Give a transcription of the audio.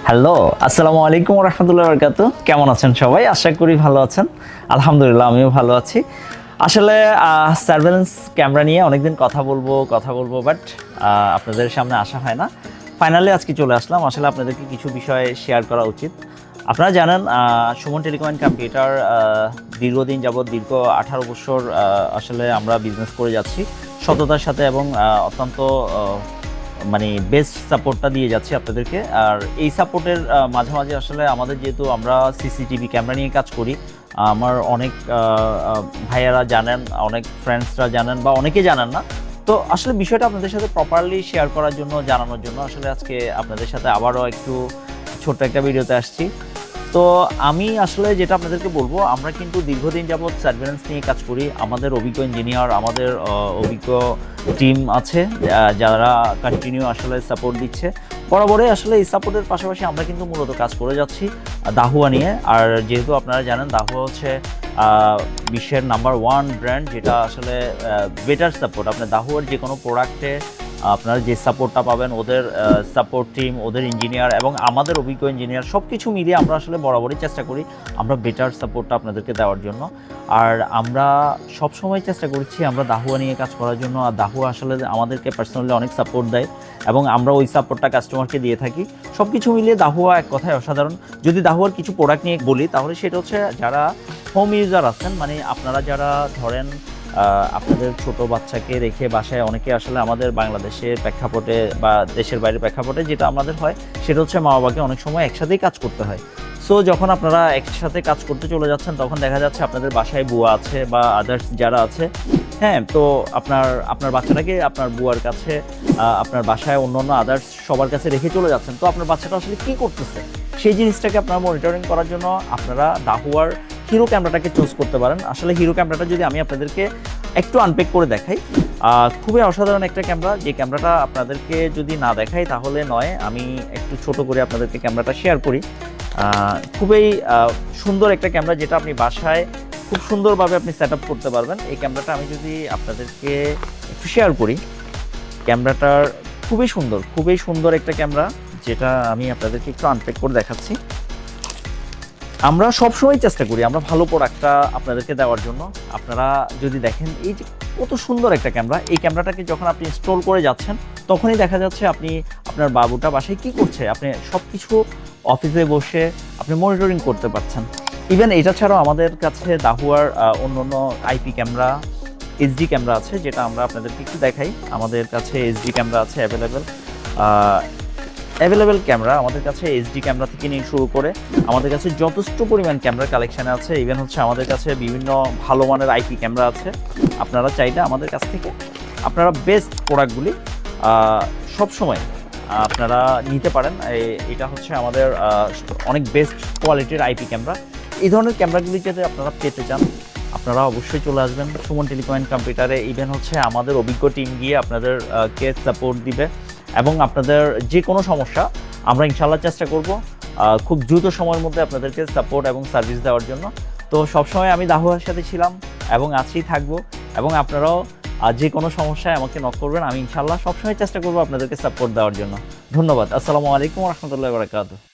Hello, আসসালামু আলাইকুম রহমতুল্লাহ বরকাত। কেমন আছেন সবাই? আশা করি ভালো আছেন। আলহামদুলিল্লাহ আমিও ভালো আছি। আসলে সার্ভেলেন্স ক্যামেরা নিয়ে অনেকদিন কথা বলবো বাট আপনাদের সামনে আসা হয় না। ফাইনালি আজকে চলে আসলাম। আসলে আপনাদেরকে কিছু বিষয় শেয়ার করা উচিত। আপনারা জানেন সুমন টেলিকম অ্যান্ড কম্পিউটার দীর্ঘদিন যাবৎ দীর্ঘ 18 বছর আসলে আমরা বিজনেস করে যাচ্ছি সততার সাথে এবং অত্যন্ত মানে বেস্ট সাপোর্টটা দিয়ে যাচ্ছি আপনাদেরকে। আর এই সাপোর্টের মাঝে আসলে আমাদের যেহেতু আমরা সিসিটিভি ক্যামেরা নিয়ে কাজ করি, আমার অনেক ভাইয়ারা জানেন, অনেক ফ্রেন্ডসরা জানেন বা অনেকে জানেন না। তো আসলে বিষয়টা আপনাদের সাথে প্রপারলি শেয়ার করার জন্য, জানানোর জন্য আসলে আজকে আপনাদের সাথে আবারও একটু ছোট্ট একটা ভিডিওতে আসছি। তো আমি আসলে যেটা আপনাদেরকে বলবো, আমরা কিন্তু দীর্ঘদিন যাবৎ সার্ভেলেন্স নিয়ে কাজ করি। আমাদের অভিজ্ঞ ইঞ্জিনিয়ার, আমাদের অভিজ্ঞ টিম আছে যারা কন্টিনিউ আসলে সাপোর্ট দিচ্ছে বরাবরই। আসলে এই সাপোর্টের পাশাপাশি আমরা কিন্তু মূলত কাজ করে যাচ্ছি দাহুয়া নিয়ে। আর যেহেতু আপনারা জানেন দাহুয়া হচ্ছে বিশ্বের নাম্বার 1 ব্র্যান্ড, যেটা আসলে বেটার সাপোর্ট। আপনার দাহুয়ার যে কোনো প্রোডাক্টে আপনারা যে সাপোর্টটা পাবেন, ওদের সাপোর্ট টিম, ওদের ইঞ্জিনিয়ার এবং আমাদের অভিজ্ঞ ইঞ্জিনিয়ার সব কিছু মিলিয়ে আমরা আসলে বরাবরই চেষ্টা করি আমরা বেটার সাপোর্টটা আপনাদেরকে দেওয়ার জন্য। আর আমরা সবসময় চেষ্টা করছি আমরা দাহুয়া নিয়ে কাজ করার জন্য। আর দাহুয়া আসলে আমাদেরকে পার্সোনালি অনেক সাপোর্ট দেয় এবং আমরা ওই সাপোর্টটা কাস্টমারকে দিয়ে থাকি। সব কিছু মিলিয়ে দাহুয়া এক কথায় অসাধারণ। যদি দাহুয়ার কিছু প্রোডাক্ট নিয়ে বলি তাহলে সেটা হচ্ছে যারা হোম ইউজার আছেন, মানে আপনারা যারা ধরেন আপনাদের ছোট বাচ্চাকে রেখে বাসায়, অনেকে আসলে আমাদের বাংলাদেশের প্রেক্ষাপটে বা দেশের বাইরের প্রেক্ষাপটে যেটা আমাদের হয় সেটা হচ্ছে মা বাবাকে অনেক সময় একসাথেই কাজ করতে হয়। সো যখন আপনারা একসাথে কাজ করতে চলে যাচ্ছেন তখন দেখা যাচ্ছে আপনাদের বাসায় বুয়া আছে বা আদার্স যারা আছে, হ্যাঁ, তো আপনার বাচ্চাটাকে আপনার বুয়ার কাছে, আপনার বাসায় অন্য আদার্স সবার কাছে রেখে চলে যাচ্ছেন। তো আপনার বাচ্চাটা আসলে কী করতেছে সেই জিনিসটাকে আপনারা মনিটরিং করার জন্য আপনারা দাহুয়ার হিরো ক্যামেরাটাকে চুজ করতে পারেন। আসলে হিরো ক্যামেরাটা যদি আমি আপনাদেরকে একটু আনপ্যাক করে দেখাই, খুবই অসাধারণ একটা ক্যামেরা। যে ক্যামেরাটা আপনাদেরকে যদি না দেখাই তাহলে নয়, আমি একটু ছোট করে আপনাদেরকে ক্যামেরাটা শেয়ার করি। খুবই সুন্দর একটা ক্যামেরা, যেটা আপনি বাসায় খুব সুন্দরভাবে আপনি সেট আপ করতে পারবেন। এই ক্যামেরাটা আমি যদি আপনাদেরকে একটু শেয়ার করি, ক্যামেরাটার খুবই সুন্দর একটা ক্যামেরা, যেটা আমি আপনাদেরকে একটু আনপ্যাক করে দেখাচ্ছি। আমরা সবসময় চেষ্টা করি আমরা ভালো প্রোডাক্টটা আপনাদেরকে দেওয়ার জন্য। আপনারা যদি দেখেন এই যে কত সুন্দর একটা ক্যামেরা, এই ক্যামেরাটাকে যখন আপনি ইনস্টল করে যাচ্ছেন তখনই দেখা যাচ্ছে আপনি আপনার বাবুটা বাসায় কী করছে, আপনি সব কিছু অফিসে বসে আপনি মনিটরিং করতে পারছেন। ইভেন এটা ছাড়াও আমাদের কাছে দাহুয়ার অন্য আইপি ক্যামেরা, এইচডি ক্যামেরা আছে, যেটা আমরা আপনাদেরকে একটু দেখাই। আমাদের কাছে এইচডি ক্যামেরা আছে অ্যাভেলেবেল ক্যামেরা আমাদের কাছে। এইচডি ক্যামেরা থেকে নিয়ে শুরু করে আমাদের কাছে যথেষ্ট পরিমাণ ক্যামেরা কালেকশানে আছে। ইভেন হচ্ছে আমাদের কাছে বিভিন্ন ভালো মানের আইপি ক্যামেরা আছে। আপনারা চাইলে আমাদের কাছ থেকে আপনারা বেস্ট প্রোডাক্টগুলি সবসময় আপনারা নিতে পারেন। এটা হচ্ছে আমাদের অনেক বেস্ট কোয়ালিটির আইপি ক্যামেরা। এই ধরনের ক্যামেরাগুলি যাতে আপনারা পেতে চান, আপনারা অবশ্যই চলে আসবেন সুমন টেলিকম অ্যান্ড কম্পিউটারে। ইভেন হচ্ছে আমাদের অভিজ্ঞ টিম গিয়ে আপনাদেরকে সাপোর্ট দিবে এবং আপনাদের যে কোনো সমস্যা আমরা ইনশাল্লাহ চেষ্টা করব খুব দ্রুত সময়ের মধ্যে আপনাদেরকে সাপোর্ট এবং সার্ভিস দেওয়ার জন্য। তো সবসময় আমি দাহুয়ার সাথে ছিলাম এবং আজকেই থাকবো, এবং আপনারাও যে কোনো সমস্যায় আমাকে নক করবেন। আমি ইনশাল্লাহ সবসময় চেষ্টা করবো আপনাদেরকে সাপোর্ট দেওয়ার জন্য। ধন্যবাদ। আসসালামু আলাইকুম রহমতুল্লাহ বরকাতুহু।